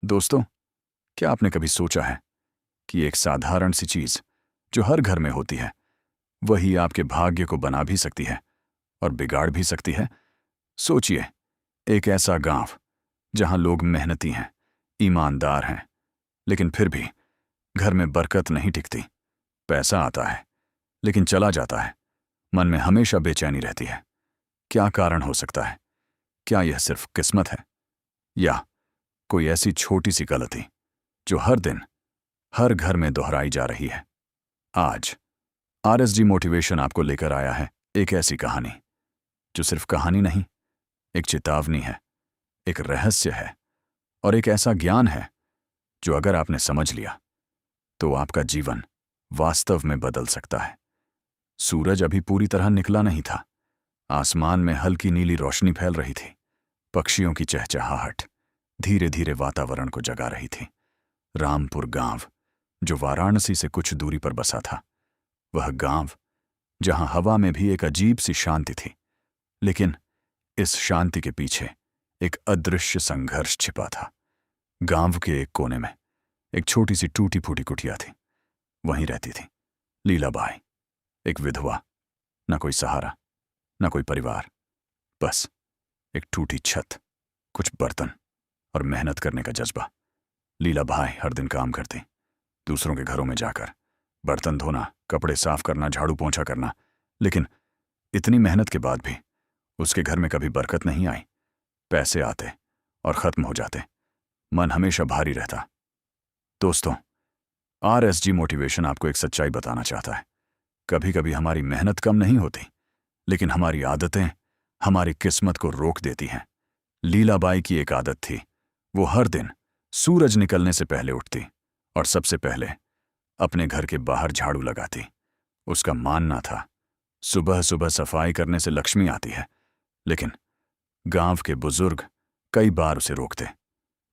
दोस्तों, क्या आपने कभी सोचा है कि एक साधारण सी चीज जो हर घर में होती है, वही आपके भाग्य को बना भी सकती है और बिगाड़ भी सकती है? सोचिए, एक ऐसा गांव जहां लोग मेहनती हैं, ईमानदार हैं, लेकिन फिर भी घर में बरकत नहीं टिकती। पैसा आता है लेकिन चला जाता है। मन में हमेशा बेचैनी रहती है। क्या कारण हो सकता है? क्या यह सिर्फ किस्मत है, या कोई ऐसी छोटी सी गलती जो हर दिन हर घर में दोहराई जा रही है? आज आरएसजी मोटिवेशन आपको लेकर आया है एक ऐसी कहानी जो सिर्फ कहानी नहीं, एक चेतावनी है, एक रहस्य है और एक ऐसा ज्ञान है जो अगर आपने समझ लिया तो आपका जीवन वास्तव में बदल सकता है। सूरज अभी पूरी तरह निकला नहीं था। आसमान में हल्की नीली रोशनी फैल रही थी। पक्षियों की चहचहाहट धीरे धीरे वातावरण को जगा रही थी। रामपुर गांव, जो वाराणसी से कुछ दूरी पर बसा था, वह गांव जहां हवा में भी एक अजीब सी शांति थी, लेकिन इस शांति के पीछे एक अदृश्य संघर्ष छिपा था। गांव के एक कोने में एक छोटी सी टूटी फूटी कुटिया थी। वहीं रहती थी लीलाबाई, एक विधवा। न कोई सहारा, न कोई परिवार, बस एक टूटी छत, कुछ बर्तन और मेहनत करने का जज्बा। लीलाबाई हर दिन काम करती, दूसरों के घरों में जाकर बर्तन धोना, कपड़े साफ करना, झाड़ू पोंछा करना, लेकिन इतनी मेहनत के बाद भी उसके घर में कभी बरकत नहीं आई। पैसे आते और खत्म हो जाते, मन हमेशा भारी रहता। दोस्तों, आरएसजी मोटिवेशन आपको एक सच्चाई बताना चाहता है। कभी कभी हमारी मेहनत कम नहीं होती, लेकिन हमारी आदतें हमारी किस्मत को रोक देती हैं। लीलाबाई की एक आदत थी, वो हर दिन सूरज निकलने से पहले उठती और सबसे पहले अपने घर के बाहर झाड़ू लगाती। उसका मानना था, सुबह सुबह सफाई करने से लक्ष्मी आती है। लेकिन गांव के बुजुर्ग कई बार उसे रोकते।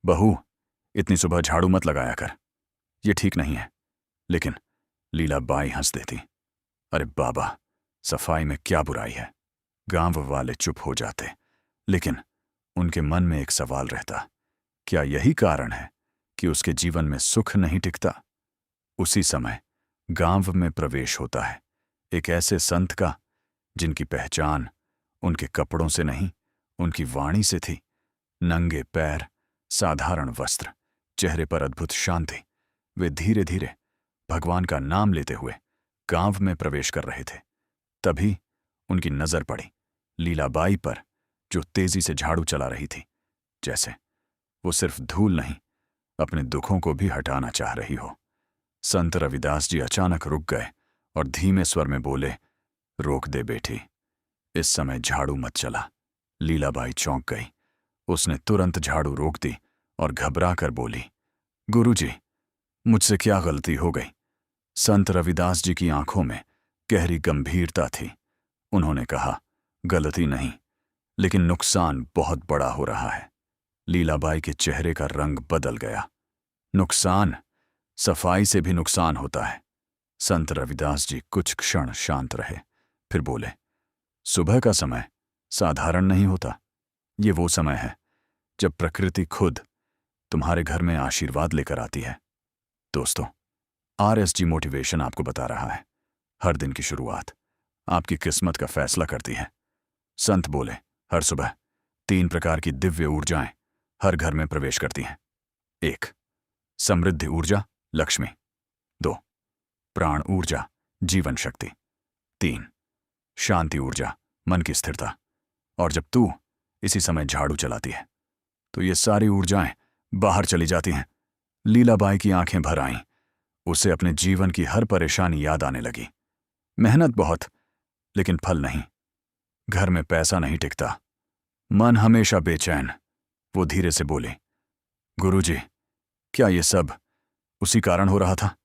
बहू, इतनी सुबह झाड़ू मत लगाया कर, ये ठीक नहीं है। लेकिन लीलाबाई हंस देती, अरे बाबा, सफाई में क्या बुराई है। गांव वाले चुप हो जाते, लेकिन उनके मन में एक सवाल रहता, क्या यही कारण है कि उसके जीवन में सुख नहीं टिकता? उसी समय गांव में प्रवेश होता है एक ऐसे संत का जिनकी पहचान उनके कपड़ों से नहीं, उनकी वाणी से थी। नंगे पैर, साधारण वस्त्र, चेहरे पर अद्भुत शांति, वे धीरे धीरे भगवान का नाम लेते हुए गांव में प्रवेश कर रहे थे। तभी उनकी नजर पड़ी लीलाबाई पर, जो तेजी से झाड़ू चला रही थी, जैसे वो सिर्फ धूल नहीं, अपने दुखों को भी हटाना चाह रही हो। संत रविदास जी अचानक रुक गए और धीमे स्वर में बोले, रोक दे बेटी, इस समय झाड़ू मत चला। लीलाबाई चौंक गई। उसने तुरंत झाड़ू रोक दी और घबरा कर बोली, गुरुजी, मुझसे क्या गलती हो गई? संत रविदास जी की आंखों में गहरी गंभीरता थी। उन्होंने कहा, गलती नहीं, लेकिन नुकसान बहुत बड़ा हो रहा है। लीलाबाई के चेहरे का रंग बदल गया। नुकसान? सफाई से भी नुकसान होता है। संत रविदास जी कुछ क्षण शांत रहे, फिर बोले, सुबह का समय साधारण नहीं होता। ये वो समय है जब प्रकृति खुद तुम्हारे घर में आशीर्वाद लेकर आती है। दोस्तों, आरएसजी मोटिवेशन आपको बता रहा है, हर दिन की शुरुआत आपकी किस्मत का फैसला करती है। संत बोले, हर सुबह 3 प्रकार की दिव्य ऊर्जाएं हर घर में प्रवेश करती हैं। 1. समृद्धि ऊर्जा, लक्ष्मी। 2. प्राण ऊर्जा, जीवन शक्ति। 3. शांति ऊर्जा, मन की स्थिरता। और जब तू इसी समय झाड़ू चलाती है तो ये सारी ऊर्जाएं बाहर चली जाती हैं। लीलाबाई की आंखें भर आईं। उसे अपने जीवन की हर परेशानी याद आने लगी। मेहनत बहुत, लेकिन फल नहीं। घर में पैसा नहीं टिकता, मन हमेशा बेचैन। वो धीरे से बोली, गुरुजी, क्या ये सब उसी कारण हो रहा था?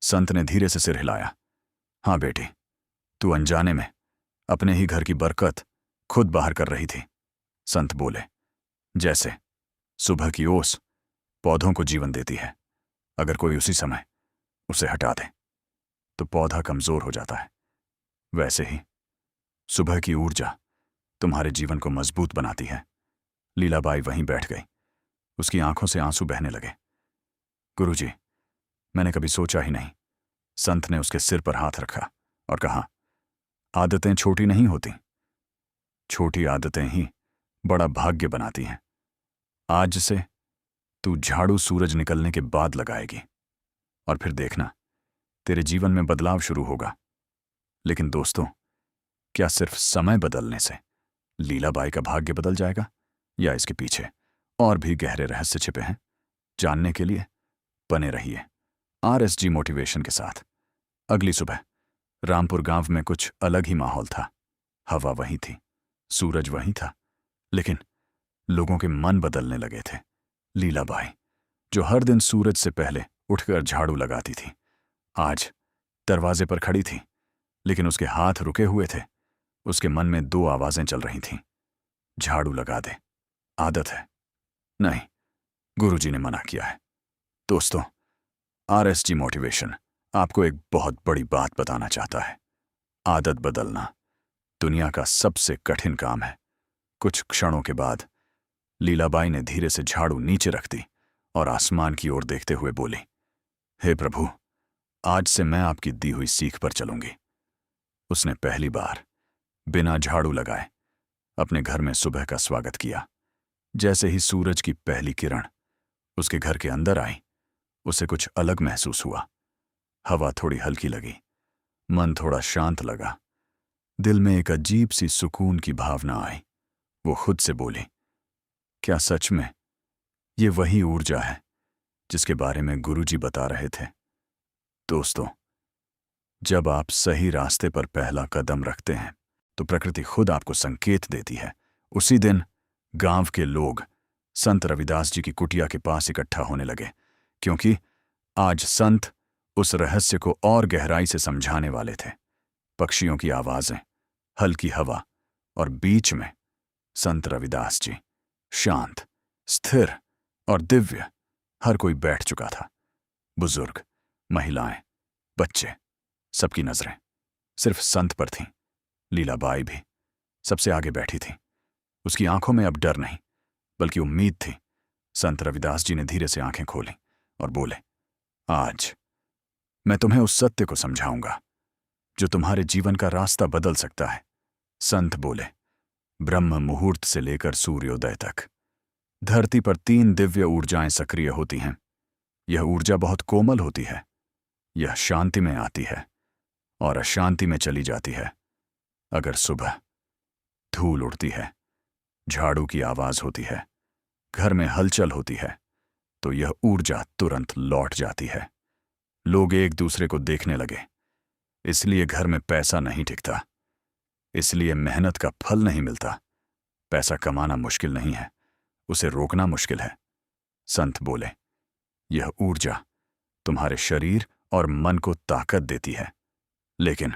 संत ने धीरे से सिर हिलाया। हाँ बेटी, तू अनजाने में अपने ही घर की बरकत खुद बाहर कर रही थी। संत बोले, जैसे सुबह की ओस पौधों को जीवन देती है, अगर कोई उसी समय उसे हटा दे तो पौधा कमजोर हो जाता है, वैसे ही सुबह की ऊर्जा तुम्हारे जीवन को मजबूत बनाती है। लीलाबाई वहीं बैठ गई, उसकी आंखों से आंसू बहने लगे। गुरुजी, मैंने कभी सोचा ही नहीं। संत ने उसके सिर पर हाथ रखा और कहा, आदतें छोटी नहीं होती, छोटी आदतें ही बड़ा भाग्य बनाती हैं। आज से तू झाड़ू सूरज निकलने के बाद लगाएगी और फिर देखना तेरे जीवन में बदलाव शुरू होगा। लेकिन दोस्तों, क्या सिर्फ समय बदलने से लीलाबाई का भाग्य बदल जाएगा, या इसके पीछे और भी गहरे रहस्य छिपे हैं? जानने के लिए बने रहिए RSG मोटिवेशन के साथ। अगली सुबह रामपुर गांव में कुछ अलग ही माहौल था। हवा वही थी, सूरज वही था, लेकिन लोगों के मन बदलने लगे थे। लीलाबाई, जो हर दिन सूरज से पहले उठकर झाड़ू लगाती थी, आज दरवाजे पर खड़ी थी, लेकिन उसके हाथ रुके हुए थे। उसके मन में दो आवाजें चल रही थीं। झाड़ू लगा दे, आदत है। नहीं, गुरुजी ने मना किया है। दोस्तों, RSG मोटिवेशन आपको एक बहुत बड़ी बात बताना चाहता है। आदत बदलना दुनिया का सबसे कठिन काम है। कुछ क्षणों के बाद लीलाबाई ने धीरे से झाड़ू नीचे रख दी और आसमान की ओर देखते हुए बोली, हे प्रभु, आज से मैं आपकी दी हुई सीख पर चलूंगी। उसने पहली बार बिना झाड़ू लगाए अपने घर में सुबह का स्वागत किया। जैसे ही सूरज की पहली किरण उसके घर के अंदर आई, उसे कुछ अलग महसूस हुआ। हवा थोड़ी हल्की लगी, मन थोड़ा शांत लगा, दिल में एक अजीब सी सुकून की भावना आई। वो खुद से बोली, क्या सच में ये वही ऊर्जा है जिसके बारे में गुरुजी बता रहे थे? दोस्तों, जब आप सही रास्ते पर पहला कदम रखते हैं तो प्रकृति खुद आपको संकेत देती है। उसी दिन गांव के लोग संत रविदास जी की कुटिया के पास इकट्ठा होने लगे, क्योंकि आज संत उस रहस्य को और गहराई से समझाने वाले थे। पक्षियों की आवाजें, हल्की हवा और बीच में संत रविदास जी, शांत, स्थिर और दिव्य। हर कोई बैठ चुका था, बुजुर्ग, महिलाएं, बच्चे, सबकी नजरें सिर्फ संत पर थीं। लीलाबाई भी सबसे आगे बैठी थी। उसकी आंखों में अब डर नहीं, बल्कि उम्मीद थी। संत रविदास जी ने धीरे से आंखें खोली और बोले, आज मैं तुम्हें उस सत्य को समझाऊंगा जो तुम्हारे जीवन का रास्ता बदल सकता है। संत बोले, ब्रह्म मुहूर्त से लेकर सूर्योदय तक धरती पर 3 दिव्य ऊर्जाएं सक्रिय होती हैं। यह ऊर्जा बहुत कोमल होती है। यह शांति में आती है और अशांति में चली जाती है। अगर सुबह धूल उड़ती है, झाड़ू की आवाज होती है, घर में हलचल होती है, तो यह ऊर्जा तुरंत लौट जाती है। लोग एक दूसरे को देखने लगे, इसलिए घर में पैसा नहीं टिकता, इसलिए मेहनत का फल नहीं मिलता। पैसा कमाना मुश्किल नहीं है, उसे रोकना मुश्किल है। संत बोले, यह ऊर्जा तुम्हारे शरीर और मन को ताकत देती है, लेकिन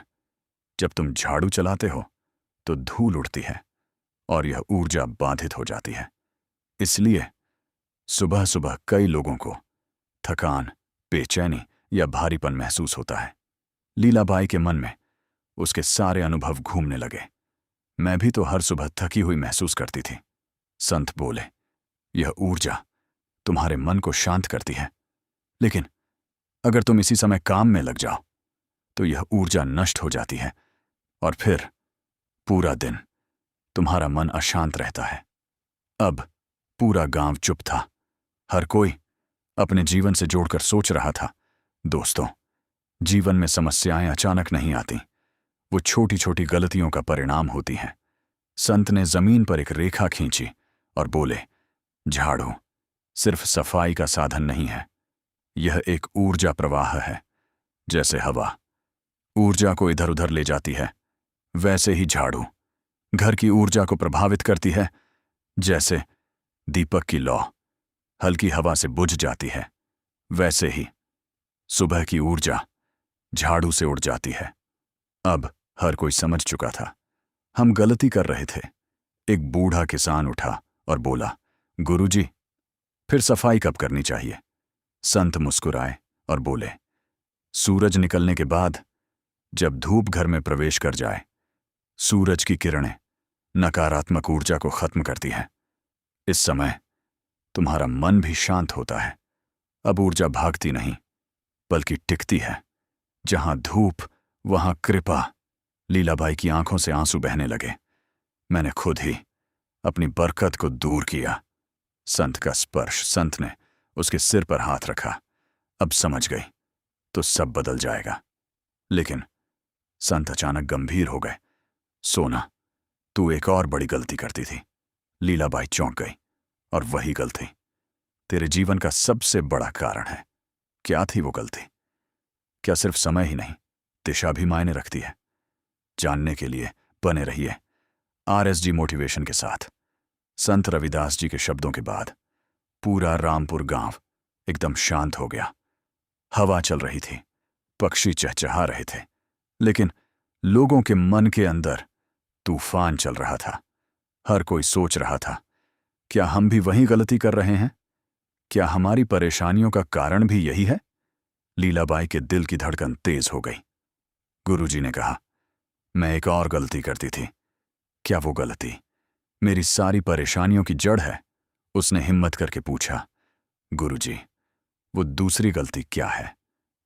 जब तुम झाड़ू चलाते हो तो धूल उड़ती है और यह ऊर्जा बाधित हो जाती है। इसलिए सुबह सुबह कई लोगों को थकान, बेचैनी या भारीपन महसूस होता है। लीलाबाई के मन में उसके सारे अनुभव घूमने लगे। मैं भी तो हर सुबह थकी हुई महसूस करती थी। संत बोले, यह ऊर्जा तुम्हारे मन को शांत करती है, लेकिन अगर तुम इसी समय काम में लग जाओ तो यह ऊर्जा नष्ट हो जाती है और फिर पूरा दिन तुम्हारा मन अशांत रहता है। अब पूरा गांव चुप था। हर कोई अपने जीवन से जोड़कर सोच रहा था। दोस्तों, जीवन में समस्याएं अचानक नहीं आती, वो छोटी छोटी गलतियों का परिणाम होती हैं। संत ने जमीन पर एक रेखा खींची और बोले, झाड़ू सिर्फ सफाई का साधन नहीं है, यह एक ऊर्जा प्रवाह है। जैसे हवा ऊर्जा को इधर उधर ले जाती है, वैसे ही झाड़ू घर की ऊर्जा को प्रभावित करती है। जैसे दीपक की लौ हल्की हवा से बुझ जाती है, वैसे ही सुबह की ऊर्जा झाड़ू से उड़ जाती है। अब हर कोई समझ चुका था, हम गलती कर रहे थे। एक बूढ़ा किसान उठा और बोला, गुरुजी, फिर सफाई कब करनी चाहिए? संत मुस्कुराए और बोले, सूरज निकलने के बाद, जब धूप घर में प्रवेश कर जाए। सूरज की किरणें नकारात्मक ऊर्जा को खत्म करती हैं। इस समय तुम्हारा मन भी शांत होता है। अब ऊर्जा भागती नहीं बल्कि टिकती है। जहां धूप वहां कृपा। लीलाबाई की आंखों से आंसू बहने लगे। मैंने खुद ही अपनी बरकत को दूर किया। संत का स्पर्श। संत ने उसके सिर पर हाथ रखा। अब समझ गई तो सब बदल जाएगा। लेकिन संत अचानक गंभीर हो गए। सोना, तू एक और बड़ी गलती करती थी। लीलाबाई चौंक गई। और वही गलती तेरे जीवन का सबसे बड़ा कारण है। क्या थी वो गलती? क्या सिर्फ समय ही नहीं, दिशा भी मायने रखती है? जानने के लिए बने रहिए RSG मोटिवेशन के साथ। संत रविदास जी के शब्दों के बाद पूरा रामपुर गांव एकदम शांत हो गया। हवा चल रही थी, पक्षी चहचहा रहे थे, लेकिन लोगों के मन के अंदर तूफान चल रहा था। हर कोई सोच रहा था, क्या हम भी वही गलती कर रहे हैं? क्या हमारी परेशानियों का कारण भी यही है? लीलाबाई के दिल की धड़कन तेज हो गई। गुरुजी ने कहा, मैं एक और गलती करती थी। क्या वो गलती मेरी सारी परेशानियों की जड़ है? उसने हिम्मत करके पूछा। गुरुजी, वो दूसरी गलती क्या है?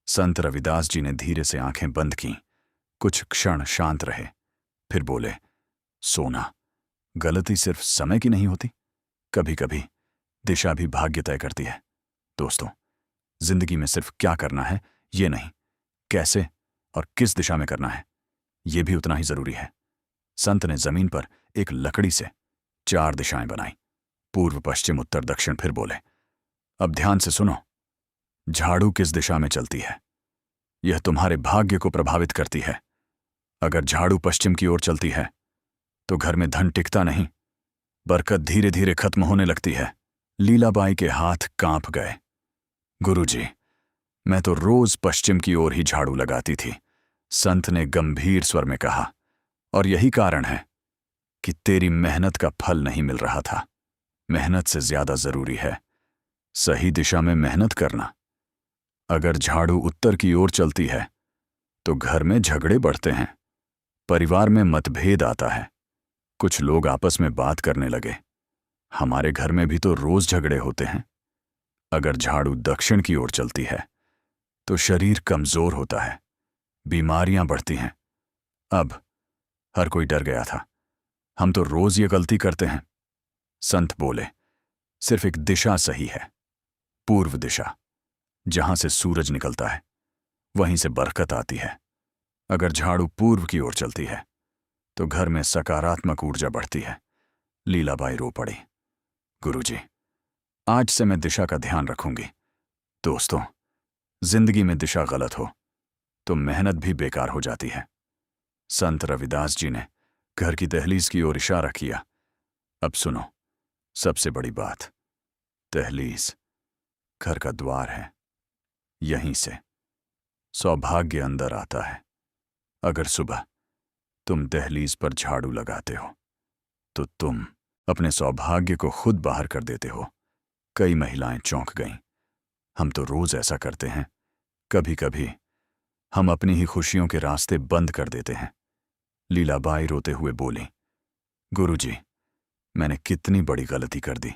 संत रविदास जी ने धीरे से आंखें बंद की। कुछ क्षण शांत रहे, फिर बोले, सोना, गलती सिर्फ समय की नहीं होती, कभी कभी दिशा भी भाग्य तय करती है। दोस्तों, जिंदगी में सिर्फ क्या करना है ये नहीं, कैसे और किस दिशा में करना है ये भी उतना ही जरूरी है। संत ने जमीन पर एक लकड़ी से 4 दिशाएं बनाई, पूर्व पश्चिम उत्तर दक्षिण। फिर बोले, अब ध्यान से सुनो। झाड़ू किस दिशा में चलती है यह तुम्हारे भाग्य को प्रभावित करती है। अगर झाड़ू पश्चिम की ओर चलती है तो घर में धन टिकता नहीं, बरकत धीरे धीरे खत्म होने लगती है। लीलाबाई के हाथ कांप गए। गुरुजी, मैं तो रोज पश्चिम की ओर ही झाड़ू लगाती थी। संत ने गंभीर स्वर में कहा, और यही कारण है कि तेरी मेहनत का फल नहीं मिल रहा था। मेहनत से ज्यादा जरूरी है सही दिशा में मेहनत करना। अगर झाड़ू उत्तर की ओर चलती है तो घर में झगड़े बढ़ते हैं, परिवार में मतभेद आता है, कुछ लोग आपस में बात करने लगे। हमारे घर में भी तो रोज झगड़े होते हैं। अगर झाड़ू दक्षिण की ओर चलती है तो शरीर कमजोर होता है, बीमारियां बढ़ती हैं। अब हर कोई डर गया था, हम तो रोज ये गलती करते हैं। संत बोले, सिर्फ एक दिशा सही है, पूर्व दिशा। जहां से सूरज निकलता है वहीं से बरकत आती है। अगर झाड़ू पूर्व की ओर चलती है तो घर में सकारात्मक ऊर्जा बढ़ती है। लीलाबाई रो पड़ी। गुरुजी, आज से मैं दिशा का ध्यान रखूंगी। दोस्तों, जिंदगी में दिशा गलत हो तो मेहनत भी बेकार हो जाती है। संत रविदास जी ने घर की दहलीज की ओर इशारा किया। अब सुनो, सबसे बड़ी बात, दहलीज घर का द्वार है, यहीं से सौभाग्य अंदर आता है। अगर सुबह तुम दहलीज पर झाड़ू लगाते हो तो तुम अपने सौभाग्य को खुद बाहर कर देते हो। कई महिलाएं चौंक गईं। हम तो रोज ऐसा करते हैं। कभी कभी हम अपनी ही खुशियों के रास्ते बंद कर देते हैं। लीलाबाई रोते हुए बोली, गुरुजी, मैंने कितनी बड़ी गलती कर दी।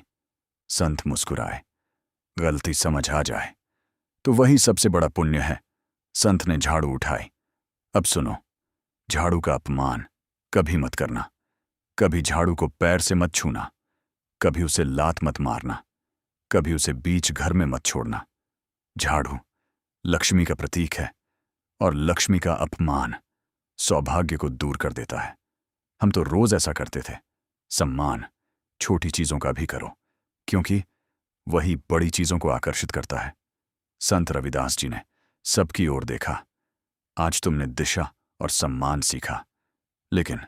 संत मुस्कुराए। गलती समझ आ जाए तो वही सबसे बड़ा पुण्य है। संत ने झाड़ू उठाई। अब सुनो, झाड़ू का अपमान कभी मत करना। कभी झाड़ू को पैर से मत छूना, कभी उसे लात मत मारना, कभी उसे बीच घर में मत छोड़ना। झाड़ू लक्ष्मी का प्रतीक है और लक्ष्मी का अपमान सौभाग्य को दूर कर देता है। हम तो रोज ऐसा करते थे। सम्मान छोटी चीजों का भी करो, क्योंकि वही बड़ी चीजों को आकर्षित करता है। संत रविदास जी ने सबकी ओर देखा। आज तुमने दिशा और सम्मान सीखा, लेकिन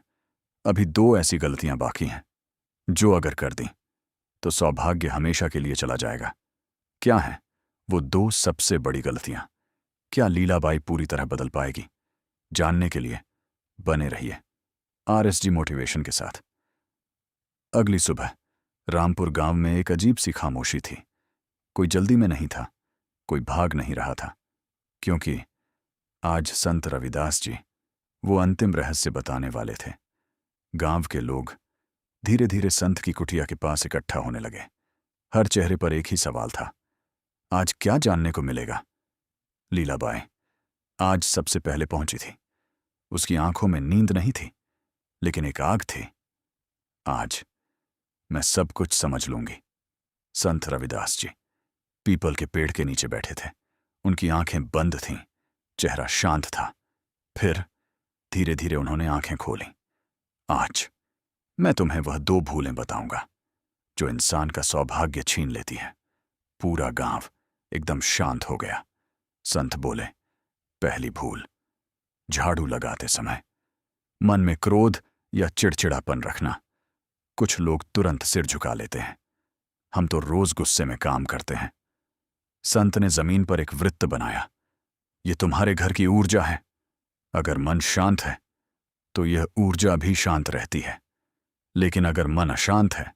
अभी 2 ऐसी गलतियां बाकी हैं जो अगर कर दी तो सौभाग्य हमेशा के लिए चला जाएगा। क्या है वो 2 सबसे बड़ी गलतियां? क्या लीलाबाई पूरी तरह बदल पाएगी? जानने के लिए बने रहिए RSG मोटिवेशन के साथ। अगली सुबह रामपुर गांव में एक अजीब सी खामोशी थी। कोई जल्दी में नहीं था, कोई भाग नहीं रहा था, क्योंकि आज संत रविदास जी वो अंतिम रहस्य बताने वाले थे। गांव के लोग धीरे धीरे संत की कुटिया के पास इकट्ठा होने लगे। हर चेहरे पर एक ही सवाल था, आज क्या जानने को मिलेगा। लीलाबाई आज सबसे पहले पहुंची थी। उसकी आंखों में नींद नहीं थी, लेकिन एक आग थी। आज मैं सब कुछ समझ लूंगी। संत रविदास जी पीपल के पेड़ के नीचे बैठे थे। उनकी आंखें बंद थीं, चेहरा शांत था। फिर धीरे धीरे उन्होंने आंखें खोली। आज मैं तुम्हें वह 2 भूलें बताऊंगा जो इंसान का सौभाग्य छीन लेती है। पूरा गांव एकदम शांत हो गया। संत बोले, पहली भूल, झाड़ू लगाते समय मन में क्रोध या चिड़चिड़ापन रखना। कुछ लोग तुरंत सिर झुका लेते हैं। हम तो रोज गुस्से में काम करते हैं। संत ने जमीन पर एक वृत्त बनाया। ये तुम्हारे घर की ऊर्जा है। अगर मन शांत है तो यह ऊर्जा भी शांत रहती है, लेकिन अगर मन अशांत है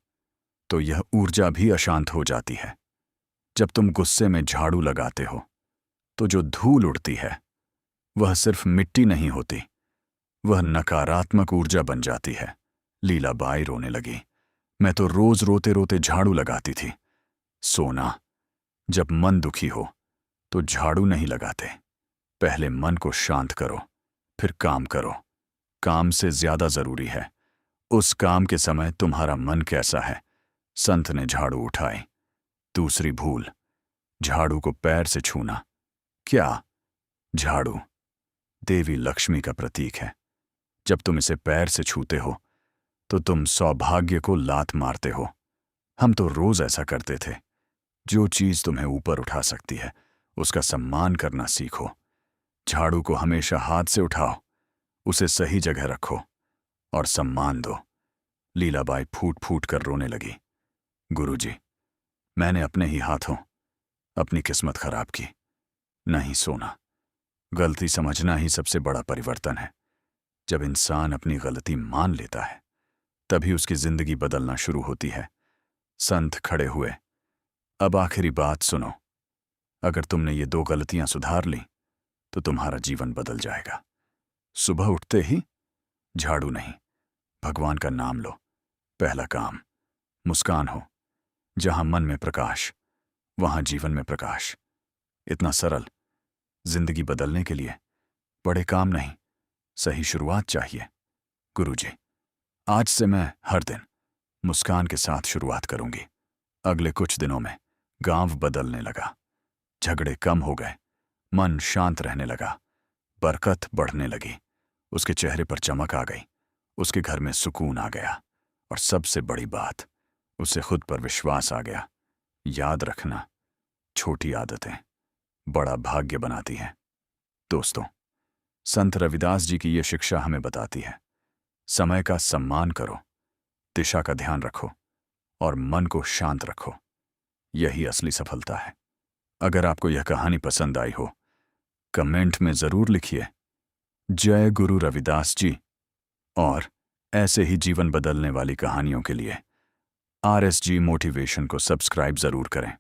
तो यह ऊर्जा भी अशांत हो जाती है। जब तुम गुस्से में झाड़ू लगाते हो तो जो धूल उड़ती है वह सिर्फ मिट्टी नहीं होती, वह नकारात्मक ऊर्जा बन जाती है। लीलाबाई रोने लगी। मैं तो रोज रोते रोते झाड़ू लगाती थी। सोना, जब मन दुखी हो तो झाड़ू नहीं लगाते। पहले मन को शांत करो, फिर काम करो। काम से ज्यादा जरूरी है उस काम के समय तुम्हारा मन कैसा है। संत ने झाड़ू उठाई। दूसरी भूल, झाड़ू को पैर से छूना। क्या? झाड़ू देवी लक्ष्मी का प्रतीक है। जब तुम इसे पैर से छूते हो तो तुम सौभाग्य को लात मारते हो। हम तो रोज ऐसा करते थे। जो चीज तुम्हें ऊपर उठा सकती है उसका सम्मान करना सीखो। झाड़ू को हमेशा हाथ से उठाओ, उसे सही जगह रखो और सम्मान दो। लीलाबाई फूट फूट कर रोने लगी। गुरुजी, मैंने अपने ही हाथों अपनी किस्मत खराब की। नहीं सोना, गलती समझना ही सबसे बड़ा परिवर्तन है। जब इंसान अपनी गलती मान लेता है तभी उसकी जिंदगी बदलना शुरू होती है। संत खड़े हुए। अब आखिरी बात सुनो। अगर तुमने ये 2 गलतियां सुधार ली तो तुम्हारा जीवन बदल जाएगा। सुबह उठते ही झाड़ू नहीं, भगवान का नाम लो। पहला काम, मुस्कान हो। जहां मन में प्रकाश वहां जीवन में प्रकाश। इतना सरल। जिंदगी बदलने के लिए बड़े काम नहीं, सही शुरुआत चाहिए। गुरुजी, आज से मैं हर दिन मुस्कान के साथ शुरुआत करूंगी। अगले कुछ दिनों में गांव बदलने लगा। झगड़े कम हो गए, मन शांत रहने लगा, बरकत बढ़ने लगी। उसके चेहरे पर चमक आ गई, उसके घर में सुकून आ गया और सबसे बड़ी बात, उसे खुद पर विश्वास आ गया। याद रखना, छोटी आदतें बड़ा भाग्य बनाती हैं। दोस्तों, संत रविदास जी की ये शिक्षा हमें बताती है, समय का सम्मान करो, दिशा का ध्यान रखो और मन को शांत रखो। यही असली सफलता है। अगर आपको यह कहानी पसंद आई हो, कमेंट में जरूर लिखिए, जय गुरु रविदास जी। और ऐसे ही जीवन बदलने वाली कहानियों के लिए RSG मोटिवेशन को सब्सक्राइब जरूर करें।